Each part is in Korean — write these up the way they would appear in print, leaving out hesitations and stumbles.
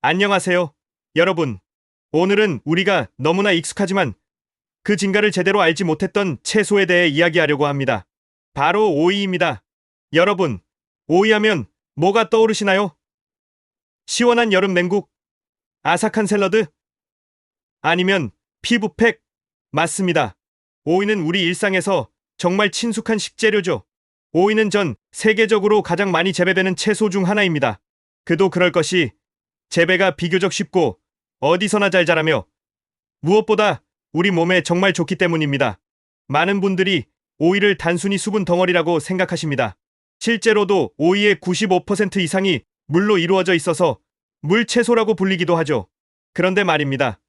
안녕하세요, 여러분. 오늘은 우리가 너무나 익숙하지만 그 진가를 제대로 알지 못했던 채소에 대해 이야기하려고 합니다. 바로 오이입니다. 여러분, 오이하면 뭐가 떠오르시나요? 시원한 여름 냉국, 아삭한 샐러드, 아니면 피부팩? 맞습니다. 오이는 우리 일상에서 정말 친숙한 식재료죠. 오이는 전 세계적으로 가장 많이 재배되는 채소 중 하나입니다. 그도 그럴 것이 재배가 비교적 쉽고 어디서나 잘 자라며 무엇보다 우리 몸에 정말 좋기 때문입니다. 많은 분들이 오이를 단순히 수분 덩어리라고 생각하십니다. 실제로도 오이의 95% 이상이 물로 이루어져 있어서 물채소라고 불리기도 하죠. 그런데 말입니다.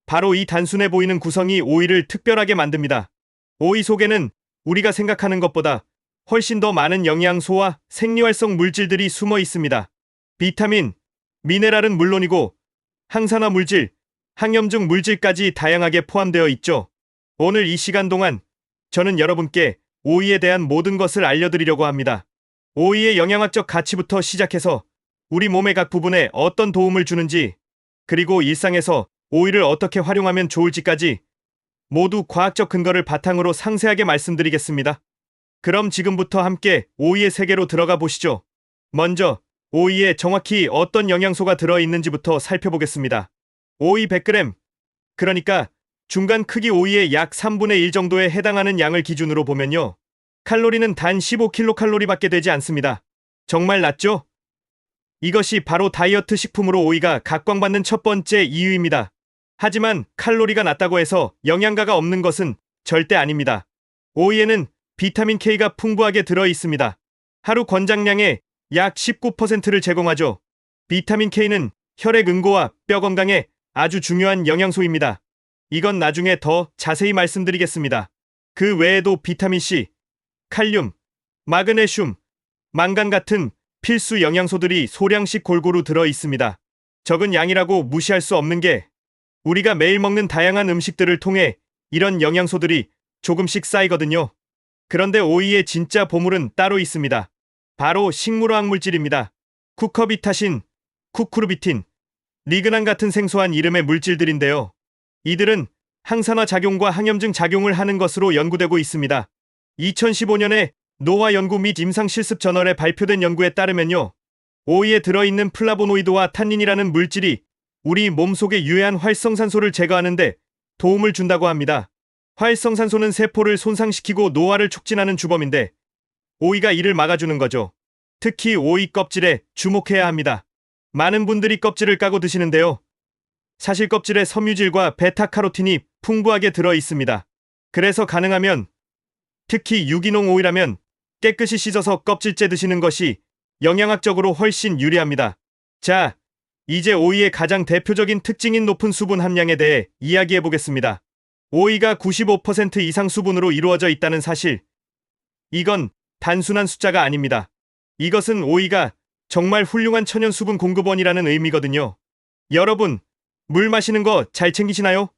바로 이 단순해 보이는 구성이 오이를 특별하게 만듭니다. 오이 속에는 우리가 생각하는 것보다 훨씬 더 많은 영양소와 생리활성 물질들이 숨어 있습니다. 비타민, 미네랄은 물론이고 항산화 물질, 항염증 물질까지 다양하게 포함되어 있죠. 오늘 이 시간 동안 저는 여러분께 오이에 대한 모든 것을 알려드리려고 합니다. 오이의 영양학적 가치부터 시작해서 우리 몸의 각 부분에 어떤 도움을 주는지, 그리고 일상에서 오이를 어떻게 활용하면 좋을지까지 모두 과학적 근거를 바탕으로 상세하게 말씀드리겠습니다. 그럼 지금부터 함께 오이의 세계로 들어가 보시죠. 먼저 오이에 정확히 어떤 영양소가 들어있는지부터 살펴보겠습니다. 오이 100g, 그러니까 중간 크기 오이의 약 3분의 1 정도에 해당하는 양을 기준으로 보면요. 칼로리는 단 15kcal밖에 되지 않습니다. 정말 낮죠? 이것이 바로 다이어트 식품으로 오이가 각광받는 첫 번째 이유입니다. 하지만 칼로리가 낮다고 해서 영양가가 없는 것은 절대 아닙니다. 오이에는 비타민 K가 풍부하게 들어 있습니다. 하루 권장량의 약 19%를 제공하죠. 비타민 K는 혈액 응고와 뼈 건강에 아주 중요한 영양소입니다. 이건 나중에 더 자세히 말씀드리겠습니다. 그 외에도 비타민 C, 칼륨, 마그네슘, 망간 같은 필수 영양소들이 소량씩 골고루 들어 있습니다. 적은 양이라고 무시할 수 없는 게 우리가 매일 먹는 다양한 음식들을 통해 이런 영양소들이 조금씩 쌓이거든요. 그런데 오이의 진짜 보물은 따로 있습니다. 바로 식물화학 물질입니다. 쿠커비타신, 쿠쿠르비틴, 리그난 같은 생소한 이름의 물질들인데요. 이들은 항산화 작용과 항염증 작용을 하는 것으로 연구되고 있습니다. 2015년에 노화 연구 및 임상 실습 저널에 발표된 연구에 따르면요. 오이에 들어있는 플라보노이드와 탄닌이라는 물질이 우리 몸속의 유해한 활성산소를 제거하는 데 도움을 준다고 합니다. 활성산소는 세포를 손상시키고 노화를 촉진하는 주범인데 오이가 이를 막아주는 거죠. 특히 오이 껍질에 주목해야 합니다. 많은 분들이 껍질을 까고 드시는데요. 사실 껍질에 섬유질과 베타카로틴이 풍부하게 들어 있습니다. 그래서 가능하면 특히 유기농 오이라면 깨끗이 씻어서 껍질째 드시는 것이 영양학적으로 훨씬 유리합니다. 자, 이제 오이의 가장 대표적인 특징인 높은 수분 함량에 대해 이야기해 보겠습니다. 오이가 95% 이상 수분으로 이루어져 있다는 사실. 이건 단순한 숫자가 아닙니다. 이것은 오이가 정말 훌륭한 천연 수분 공급원이라는 의미거든요. 여러분, 물 마시는 거 잘 챙기시나요?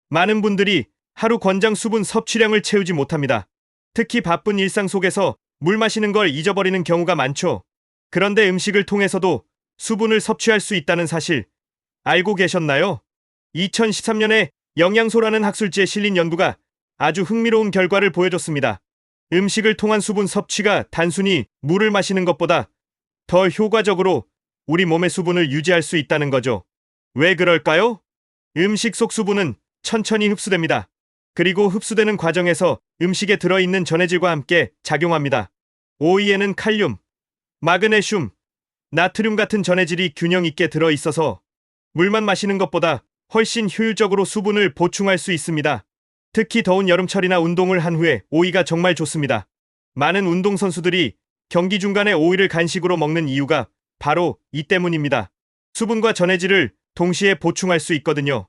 많은 분들이 하루 권장 수분 섭취량을 채우지 못합니다. 특히 바쁜 일상 속에서 물 마시는 걸 잊어버리는 경우가 많죠. 그런데 음식을 통해서도 수분을 섭취할 수 있다는 사실 알고 계셨나요? 2013년에 영양소라는 학술지에 실린 연구가 아주 흥미로운 결과를 보여줬습니다. 음식을 통한 수분 섭취가 단순히 물을 마시는 것보다 더 효과적으로 우리 몸의 수분을 유지할 수 있다는 거죠. 왜 그럴까요? 음식 속 수분은 천천히 흡수됩니다. 그리고 흡수되는 과정에서 음식에 들어있는 전해질과 함께 작용합니다. 오이에는 칼륨, 마그네슘, 나트륨 같은 전해질이 균형 있게 들어있어서 물만 마시는 것보다 훨씬 효율적으로 수분을 보충할 수 있습니다. 특히 더운 여름철이나 운동을 한 후에 오이가 정말 좋습니다. 많은 운동선수들이 경기 중간에 오이를 간식으로 먹는 이유가 바로 이 때문입니다. 수분과 전해질을 동시에 보충할 수 있거든요.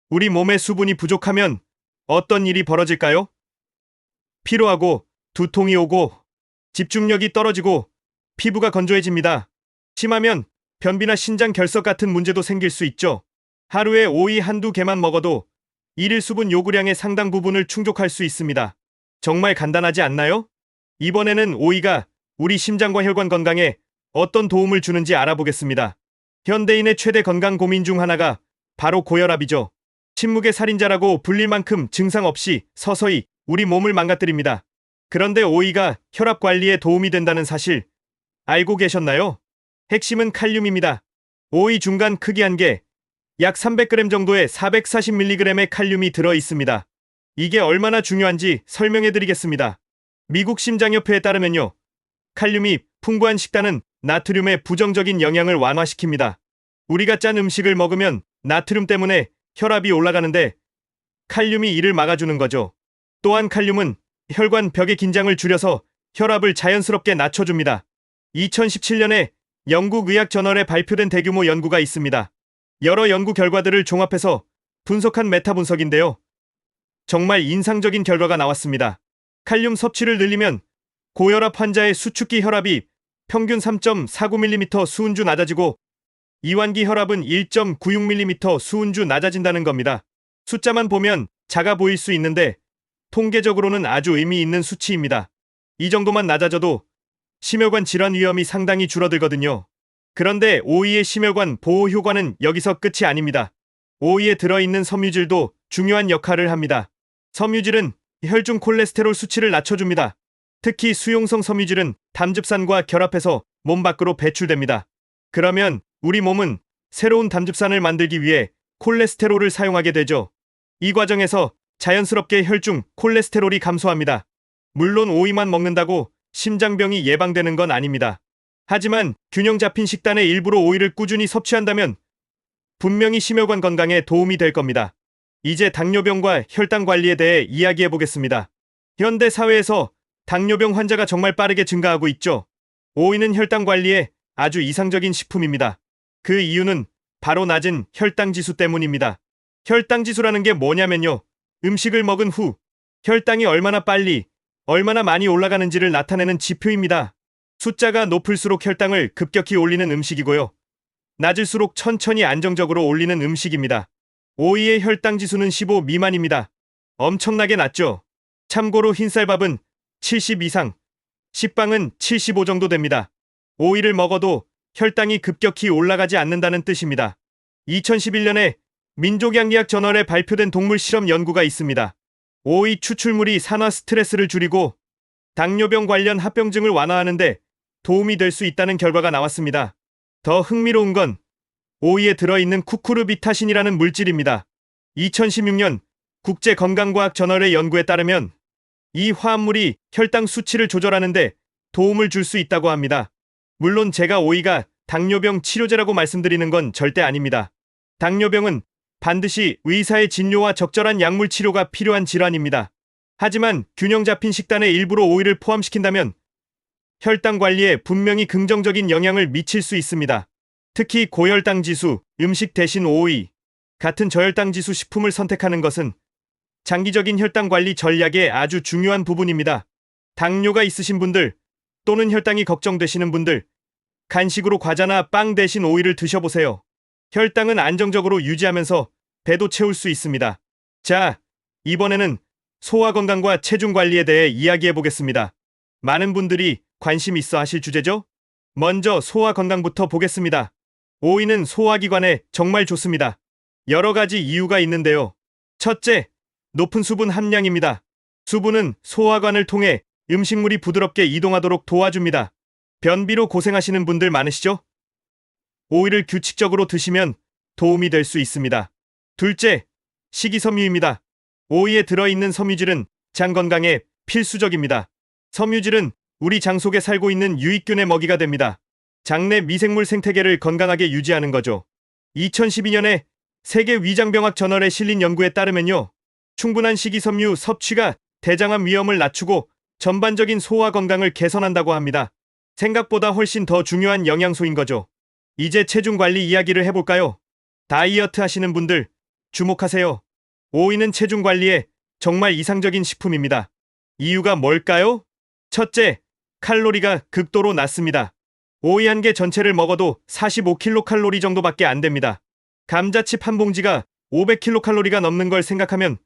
우리 몸에 수분이 부족하면 어떤 일이 벌어질까요? 피로하고 두통이 오고 집중력이 떨어지고 피부가 건조해집니다. 심하면 변비나 신장 결석 같은 문제도 생길 수 있죠. 하루에 오이 한두 개만 먹어도 일일 수분 요구량의 상당 부분을 충족할 수 있습니다. 정말 간단하지 않나요? 이번에는 오이가 우리 심장과 혈관 건강에 어떤 도움을 주는지 알아보겠습니다. 현대인의 최대 건강 고민 중 하나가 바로 고혈압이죠. 침묵의 살인자라고 불릴 만큼 증상 없이 서서히 우리 몸을 망가뜨립니다. 그런데 오이가 혈압 관리에 도움이 된다는 사실 알고 계셨나요? 핵심은 칼륨입니다. 오이 중간 크기 한 개, 약 300g 정도의 440mg의 칼륨이 들어 있습니다. 이게 얼마나 중요한지 설명해 드리겠습니다. 미국 심장협회에 따르면요. 칼륨이 풍부한 식단은 나트륨의 부정적인 영향을 완화시킵니다. 우리가 짠 음식을 먹으면 나트륨 때문에 혈압이 올라가는데 칼륨이 이를 막아주는 거죠. 또한 칼륨은 혈관 벽의 긴장을 줄여서 혈압을 자연스럽게 낮춰줍니다. 2017년에 영국 의학 저널에 발표된 대규모 연구가 있습니다. 여러 연구 결과들을 종합해서 분석한 메타 분석인데요. 정말 인상적인 결과가 나왔습니다. 칼륨 섭취를 늘리면 고혈압 환자의 수축기 혈압이 평균 3.49mm 수은주 낮아지고 이완기 혈압은 1.96mm 수은주 낮아진다는 겁니다. 숫자만 보면 작아 보일 수 있는데 통계적으로는 아주 의미 있는 수치입니다. 이 정도만 낮아져도 심혈관 질환 위험이 상당히 줄어들거든요. 그런데 오이의 심혈관 보호 효과는 여기서 끝이 아닙니다. 오이에 들어있는 섬유질도 중요한 역할을 합니다. 섬유질은 혈중 콜레스테롤 수치를 낮춰줍니다. 특히 수용성 섬유질은 담즙산과 결합해서 몸 밖으로 배출됩니다. 그러면 우리 몸은 새로운 담즙산을 만들기 위해 콜레스테롤을 사용하게 되죠. 이 과정에서 자연스럽게 혈중 콜레스테롤이 감소합니다. 물론 오이만 먹는다고 심장병이 예방되는 건 아닙니다. 하지만 균형 잡힌 식단에 일부러 오이를 꾸준히 섭취한다면 분명히 심혈관 건강에 도움이 될 겁니다. 이제 당뇨병과 혈당 관리에 대해 이야기해 보겠습니다. 현대 사회에서 당뇨병 환자가 정말 빠르게 증가하고 있죠. 오이는 혈당 관리에 아주 이상적인 식품입니다. 그 이유는 바로 낮은 혈당 지수 때문입니다. 혈당 지수라는 게 뭐냐면요. 음식을 먹은 후 혈당이 얼마나 빨리, 얼마나 많이 올라가는지를 나타내는 지표입니다. 숫자가 높을수록 혈당을 급격히 올리는 음식이고요. 낮을수록 천천히 안정적으로 올리는 음식입니다. 오이의 혈당 지수는 15 미만입니다. 엄청나게 낮죠. 참고로 흰쌀밥은 70 이상, 식빵은 75 정도 됩니다. 오이를 먹어도 혈당이 급격히 올라가지 않는다는 뜻입니다. 2011년에 민족양리학 저널에 발표된 동물 실험 연구가 있습니다. 오이 추출물이 산화 스트레스를 줄이고 당뇨병 관련 합병증을 완화하는데 도움이 될 수 있다는 결과가 나왔습니다. 더 흥미로운 건 오이에 들어있는 쿠쿠르비타신이라는 물질입니다. 2016년 국제건강과학 저널의 연구에 따르면 이 화합물이 혈당 수치를 조절하는데 도움을 줄 수 있다고 합니다. 물론 제가 오이가 당뇨병 치료제라고 말씀드리는 건 절대 아닙니다. 당뇨병은 반드시 의사의 진료와 적절한 약물 치료가 필요한 질환입니다. 하지만 균형 잡힌 식단에 일부러 오이를 포함시킨다면 혈당 관리에 분명히 긍정적인 영향을 미칠 수 있습니다. 특히 고혈당 지수, 음식 대신 오이 같은 저혈당 지수 식품을 선택하는 것은 장기적인 혈당 관리 전략의 아주 중요한 부분입니다. 당뇨가 있으신 분들 또는 혈당이 걱정되시는 분들, 간식으로 과자나 빵 대신 오이를 드셔보세요. 혈당은 안정적으로 유지하면서 배도 채울 수 있습니다. 자, 이번에는 소화 건강과 체중 관리에 대해 이야기해 보겠습니다. 많은 분들이 관심 있어 하실 주제죠? 먼저 소화 건강부터 보겠습니다. 오이는 소화기관에 정말 좋습니다. 여러 가지 이유가 있는데요. 첫째, 높은 수분 함량입니다. 수분은 소화관을 통해 음식물이 부드럽게 이동하도록 도와줍니다. 변비로 고생하시는 분들 많으시죠? 오이를 규칙적으로 드시면 도움이 될 수 있습니다. 둘째, 식이섬유입니다. 오이에 들어있는 섬유질은 장 건강에 필수적입니다. 섬유질은 우리 장 속에 살고 있는 유익균의 먹이가 됩니다. 장내 미생물 생태계를 건강하게 유지하는 거죠. 2012년에 세계 위장병학 저널에 실린 연구에 따르면요. 충분한 식이섬유 섭취가 대장암 위험을 낮추고 전반적인 소화 건강을 개선한다고 합니다. 생각보다 훨씬 더 중요한 영양소인 거죠. 이제 체중 관리 이야기를 해볼까요? 다이어트 하시는 분들 주목하세요. 오이는 체중 관리에 정말 이상적인 식품입니다. 이유가 뭘까요? 첫째, 칼로리가 극도로 낮습니다. 오이 한 개 전체를 먹어도 45kcal 정도밖에 안 됩니다. 감자칩 한 봉지가 500kcal가 넘는 걸 생각하면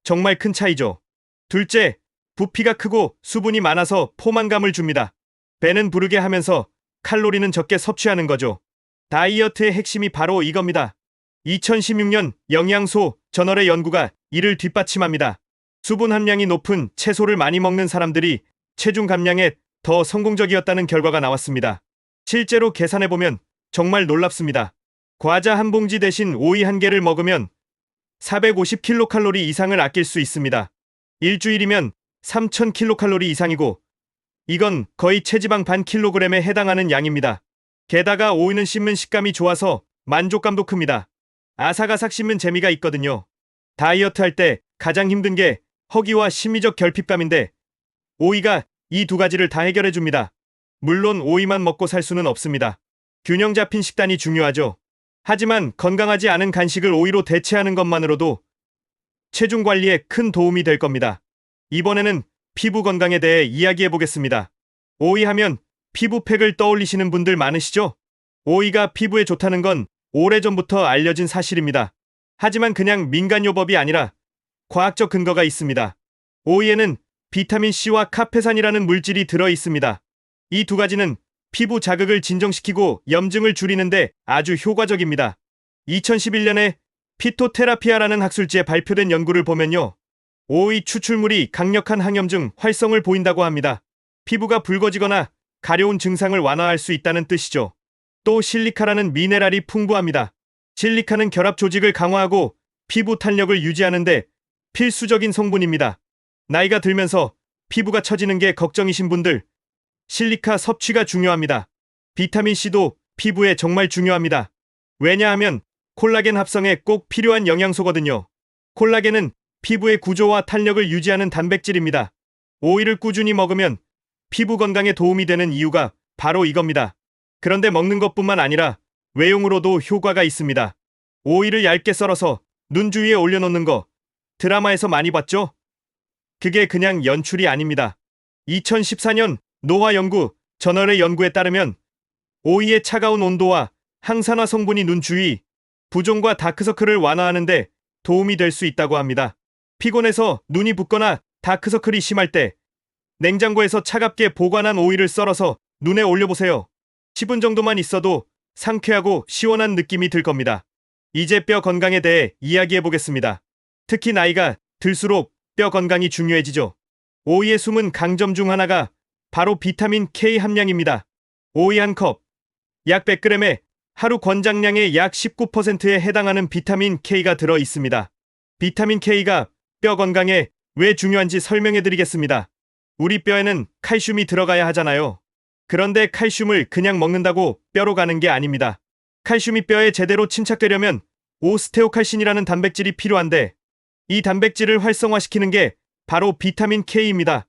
정말 큰 차이죠. 둘째, 부피가 크고 수분이 많아서 포만감을 줍니다. 배는 부르게 하면서 칼로리는 적게 섭취하는 거죠. 다이어트의 핵심이 바로 이겁니다. 2016년 영양소 저널의 연구가 이를 뒷받침합니다. 수분 함량이 높은 채소를 많이 먹는 사람들이 체중 감량에 더 성공적이었다는 결과가 나왔습니다. 실제로 계산해보면 정말 놀랍습니다. 과자 한 봉지 대신 오이 한 개를 먹으면 450kcal 이상을 아낄 수 있습니다. 일주일이면 3000kcal 이상이고 이건 거의 체지방 반 킬로그램에 해당하는 양입니다. 게다가 오이는 씹는 식감이 좋아서 만족감도 큽니다. 아삭아삭 씹는 재미가 있거든요. 다이어트 할 때 가장 힘든 게 허기와 심리적 결핍감인데 오이가 이 두 가지를 다 해결해 줍니다. 물론 오이만 먹고 살 수는 없습니다. 균형 잡힌 식단이 중요하죠. 하지만 건강하지 않은 간식을 오이로 대체하는 것만으로도 체중 관리에 큰 도움이 될 겁니다. 이번에는 피부 건강에 대해 이야기해 보겠습니다. 오이 하면 피부팩을 떠올리시는 분들 많으시죠? 오이가 피부에 좋다는 건 오래전부터 알려진 사실입니다. 하지만 그냥 민간요법이 아니라 과학적 근거가 있습니다. 오이에는 비타민C와 카페산이라는 물질이 들어 있습니다. 이 두 가지는 피부 자극을 진정시키고 염증을 줄이는데 아주 효과적입니다. 2011년에 피토테라피아라는 학술지에 발표된 연구를 보면요. 오이 추출물이 강력한 항염증 활성을 보인다고 합니다. 피부가 붉어지거나 가려운 증상을 완화할 수 있다는 뜻이죠. 또 실리카라는 미네랄이 풍부합니다. 실리카는 결합 조직을 강화하고 피부 탄력을 유지하는데 필수적인 성분입니다. 나이가 들면서 피부가 처지는 게 걱정이신 분들, 실리카 섭취가 중요합니다. 비타민C도 피부에 정말 중요합니다. 왜냐하면 콜라겐 합성에 꼭 필요한 영양소거든요. 콜라겐은 피부의 구조와 탄력을 유지하는 단백질입니다. 오이를 꾸준히 먹으면 피부 건강에 도움이 되는 이유가 바로 이겁니다. 그런데 먹는 것뿐만 아니라 외용으로도 효과가 있습니다. 오이를 얇게 썰어서 눈 주위에 올려놓는 거 드라마에서 많이 봤죠? 그게 그냥 연출이 아닙니다. 2014년 노화 연구 저널의 연구에 따르면 오이의 차가운 온도와 항산화 성분이 눈 주위, 부종과 다크서클을 완화하는데 도움이 될 수 있다고 합니다. 피곤해서 눈이 붓거나 다크서클이 심할 때 냉장고에서 차갑게 보관한 오이를 썰어서 눈에 올려보세요. 10분 정도만 있어도 상쾌하고 시원한 느낌이 들 겁니다. 이제 뼈 건강에 대해 이야기해 보겠습니다. 특히 나이가 들수록 뼈 건강이 중요해지죠. 오이의 숨은 강점 중 하나가 바로 비타민 K 함량입니다. 오이 한 컵, 약 100g에 하루 권장량의 약 19%에 해당하는 비타민 K가 들어 있습니다. 비타민 K가 뼈 건강에 왜 중요한지 설명해 드리겠습니다. 우리 뼈에는 칼슘이 들어가야 하잖아요. 그런데 칼슘을 그냥 먹는다고 뼈로 가는 게 아닙니다. 칼슘이 뼈에 제대로 침착되려면 오스테오칼신이라는 단백질이 필요한데 이 단백질을 활성화시키는 게 바로 비타민 K입니다.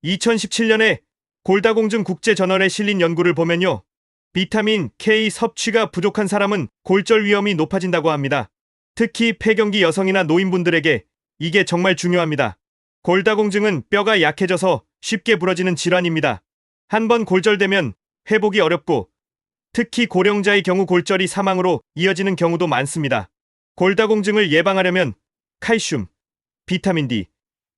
2017년에 골다공증 국제저널에 실린 연구를 보면요. 비타민 K 섭취가 부족한 사람은 골절 위험이 높아진다고 합니다. 특히 폐경기 여성이나 노인분들에게 이게 정말 중요합니다. 골다공증은 뼈가 약해져서 쉽게 부러지는 질환입니다. 한번 골절되면 회복이 어렵고 특히 고령자의 경우 골절이 사망으로 이어지는 경우도 많습니다. 골다공증을 예방하려면 칼슘, 비타민 D,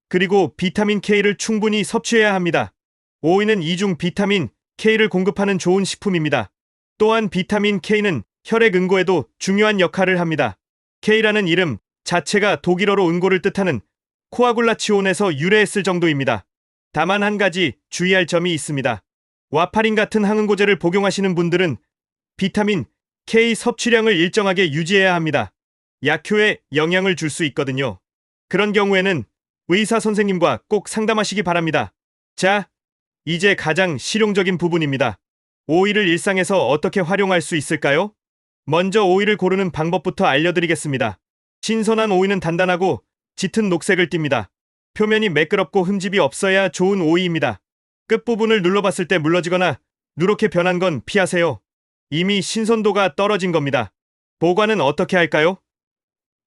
그리고 비타민 K를 충분히 섭취해야 합니다. 오이는 이중 비타민 K를 공급하는 좋은 식품입니다. 또한 비타민 K는 혈액 응고에도 중요한 역할을 합니다. K라는 이름 자체가 독일어로 응고를 뜻하는 코아굴라치온에서 유래했을 정도입니다. 다만 한 가지 주의할 점이 있습니다. 와파린 같은 항응고제를 복용하시는 분들은 비타민 K 섭취량을 일정하게 유지해야 합니다. 약효에 영향을 줄 수 있거든요. 그런 경우에는 의사 선생님과 꼭 상담하시기 바랍니다. 자, 이제 가장 실용적인 부분입니다. 오이를 일상에서 어떻게 활용할 수 있을까요? 먼저 오이를 고르는 방법부터 알려드리겠습니다. 신선한 오이는 단단하고 짙은 녹색을 띱니다. 표면이 매끄럽고 흠집이 없어야 좋은 오이입니다. 끝부분을 눌러봤을 때 물러지거나 누렇게 변한 건 피하세요. 이미 신선도가 떨어진 겁니다. 보관은 어떻게 할까요?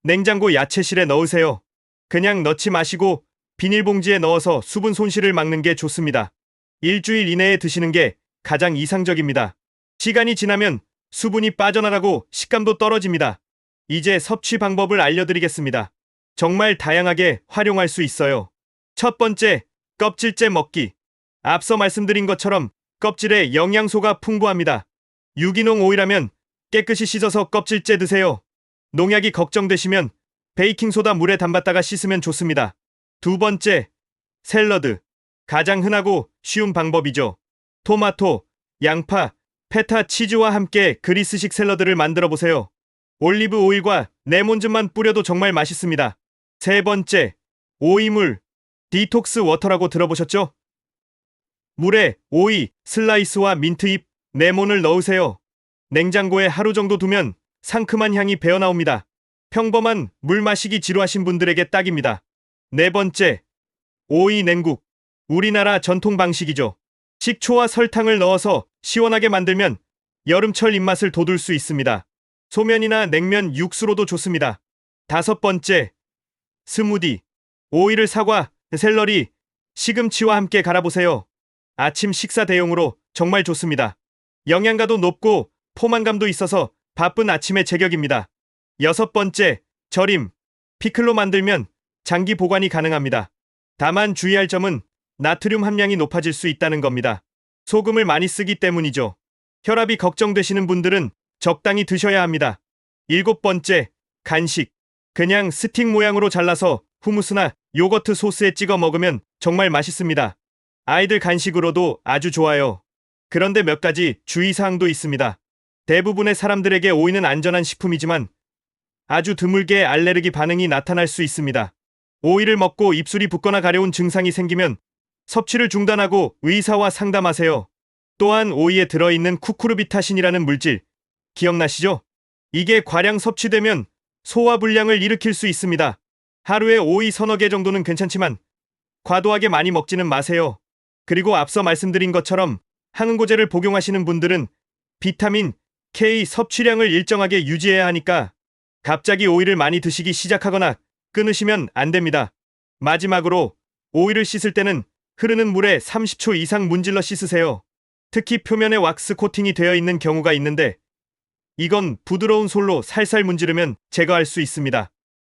냉장고 야채실에 넣으세요. 그냥 넣지 마시고 비닐봉지에 넣어서 수분 손실을 막는 게 좋습니다. 일주일 이내에 드시는 게 가장 이상적입니다. 시간이 지나면 수분이 빠져나가고 식감도 떨어집니다. 이제 섭취 방법을 알려드리겠습니다. 정말 다양하게 활용할 수 있어요. 첫 번째, 껍질째 먹기. 앞서 말씀드린 것처럼 껍질에 영양소가 풍부합니다. 유기농 오이라면 깨끗이 씻어서 껍질째 드세요. 농약이 걱정되시면 베이킹소다 물에 담갔다가 씻으면 좋습니다. 두 번째, 샐러드. 가장 흔하고 쉬운 방법이죠. 토마토, 양파, 페타 치즈와 함께 그리스식 샐러드를 만들어 보세요. 올리브 오일과 레몬즙만 뿌려도 정말 맛있습니다. 세 번째, 오이물. 디톡스 워터라고 들어보셨죠? 물에 오이, 슬라이스와 민트잎, 레몬을 넣으세요. 냉장고에 하루 정도 두면 상큼한 향이 배어나옵니다. 평범한 물 마시기 지루하신 분들에게 딱입니다. 네 번째, 오이 냉국. 우리나라 전통 방식이죠. 식초와 설탕을 넣어서 시원하게 만들면 여름철 입맛을 돋울 수 있습니다. 소면이나 냉면, 육수로도 좋습니다. 다섯 번째, 스무디. 오이를 사과, 샐러리, 시금치와 함께 갈아보세요. 아침 식사 대용으로 정말 좋습니다. 영양가도 높고 포만감도 있어서 바쁜 아침의 제격입니다. 여섯 번째, 절임. 피클로 만들면 장기 보관이 가능합니다. 다만 주의할 점은 나트륨 함량이 높아질 수 있다는 겁니다. 소금을 많이 쓰기 때문이죠. 혈압이 걱정되시는 분들은 적당히 드셔야 합니다. 일곱 번째, 간식. 그냥 스틱 모양으로 잘라서 후무스나 요거트 소스에 찍어 먹으면 정말 맛있습니다. 아이들 간식으로도 아주 좋아요. 그런데 몇 가지 주의사항도 있습니다. 대부분의 사람들에게 오이는 안전한 식품이지만 아주 드물게 알레르기 반응이 나타날 수 있습니다. 오이를 먹고 입술이 붓거나 가려운 증상이 생기면 섭취를 중단하고 의사와 상담하세요. 또한 오이에 들어있는 쿠쿠르비타신이라는 물질, 기억나시죠? 이게 과량 섭취되면 소화불량을 일으킬 수 있습니다. 하루에 오이 서너 개 정도는 괜찮지만 과도하게 많이 먹지는 마세요. 그리고 앞서 말씀드린 것처럼 항응고제를 복용하시는 분들은 비타민 K 섭취량을 일정하게 유지해야 하니까 갑자기 오이를 많이 드시기 시작하거나 끊으시면 안 됩니다. 마지막으로 오이를 씻을 때는 흐르는 물에 30초 이상 문질러 씻으세요. 특히 표면에 왁스 코팅이 되어 있는 경우가 있는데 이건 부드러운 솔로 살살 문지르면 제거할 수 있습니다.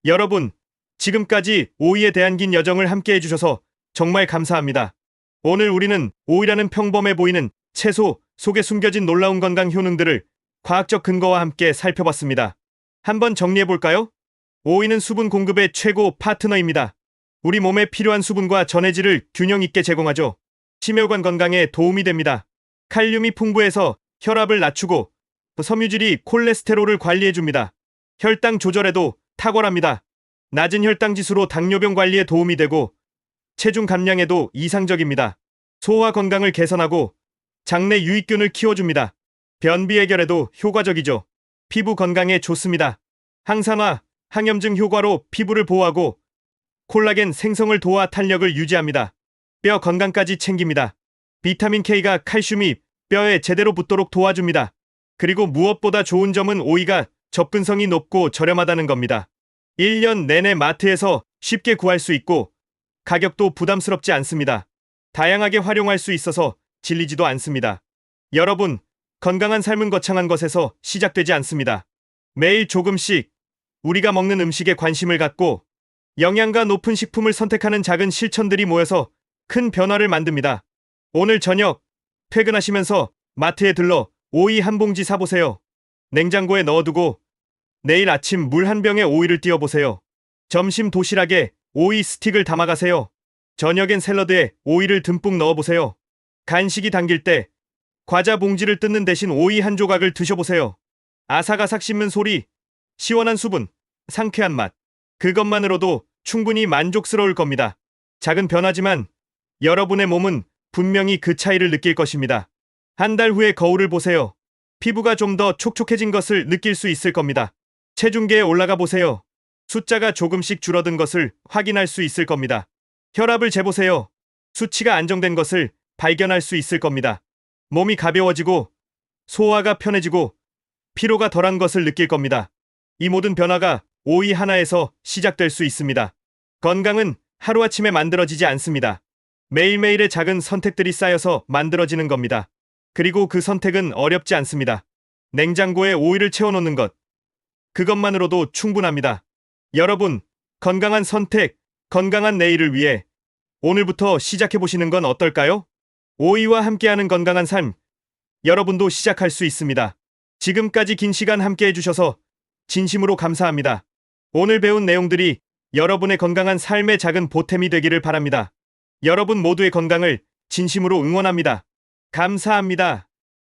여러분, 지금까지 오이에 대한 긴 여정을 함께 해주셔서 정말 감사합니다. 오늘 우리는 오이라는 평범해 보이는 채소 속에 숨겨진 놀라운 건강 효능들을 과학적 근거와 함께 살펴봤습니다. 한번 정리해볼까요? 오이는 수분 공급의 최고 파트너입니다. 우리 몸에 필요한 수분과 전해질을 균형 있게 제공하죠. 심혈관 건강에 도움이 됩니다. 칼륨이 풍부해서 혈압을 낮추고 섬유질이 콜레스테롤을 관리해줍니다. 혈당 조절에도 탁월합니다. 낮은 혈당 지수로 당뇨병 관리에 도움이 되고 체중 감량에도 이상적입니다. 소화 건강을 개선하고 장내 유익균을 키워줍니다. 변비 해결에도 효과적이죠. 피부 건강에 좋습니다. 항산화, 항염증 효과로 피부를 보호하고 콜라겐 생성을 도와 탄력을 유지합니다. 뼈 건강까지 챙깁니다. 비타민 K가 칼슘이 뼈에 제대로 붙도록 도와줍니다. 그리고 무엇보다 좋은 점은 오이가 접근성이 높고 저렴하다는 겁니다. 1년 내내 마트에서 쉽게 구할 수 있고 가격도 부담스럽지 않습니다. 다양하게 활용할 수 있어서 질리지도 않습니다. 여러분, 건강한 삶은 거창한 것에서 시작되지 않습니다. 매일 조금씩 우리가 먹는 음식에 관심을 갖고 영양가 높은 식품을 선택하는 작은 실천들이 모여서 큰 변화를 만듭니다. 오늘 저녁 퇴근하시면서 마트에 들러 오이 한 봉지 사보세요. 냉장고에 넣어두고 내일 아침 물 한 병에 오이를 띄워보세요. 점심 도시락에 오이 스틱을 담아가세요. 저녁엔 샐러드에 오이를 듬뿍 넣어보세요. 간식이 당길 때 과자 봉지를 뜯는 대신 오이 한 조각을 드셔보세요. 아삭아삭 씹는 소리, 시원한 수분, 상쾌한 맛. 그것만으로도 충분히 만족스러울 겁니다. 작은 변화지만 여러분의 몸은 분명히 그 차이를 느낄 것입니다. 한 달 후에 거울을 보세요. 피부가 좀 더 촉촉해진 것을 느낄 수 있을 겁니다. 체중계에 올라가 보세요. 숫자가 조금씩 줄어든 것을 확인할 수 있을 겁니다. 혈압을 재보세요. 수치가 안정된 것을 발견할 수 있을 겁니다. 몸이 가벼워지고 소화가 편해지고 피로가 덜한 것을 느낄 겁니다. 이 모든 변화가 오이 하나에서 시작될 수 있습니다. 건강은 하루아침에 만들어지지 않습니다. 매일매일의 작은 선택들이 쌓여서 만들어지는 겁니다. 그리고 그 선택은 어렵지 않습니다. 냉장고에 오이를 채워놓는 것. 그것만으로도 충분합니다. 여러분, 건강한 선택, 건강한 내일을 위해 오늘부터 시작해보시는 건 어떨까요? 오이와 함께하는 건강한 삶, 여러분도 시작할 수 있습니다. 지금까지 긴 시간 함께 해주셔서 진심으로 감사합니다. 오늘 배운 내용들이 여러분의 건강한 삶의 작은 보탬이 되기를 바랍니다. 여러분 모두의 건강을 진심으로 응원합니다. 감사합니다.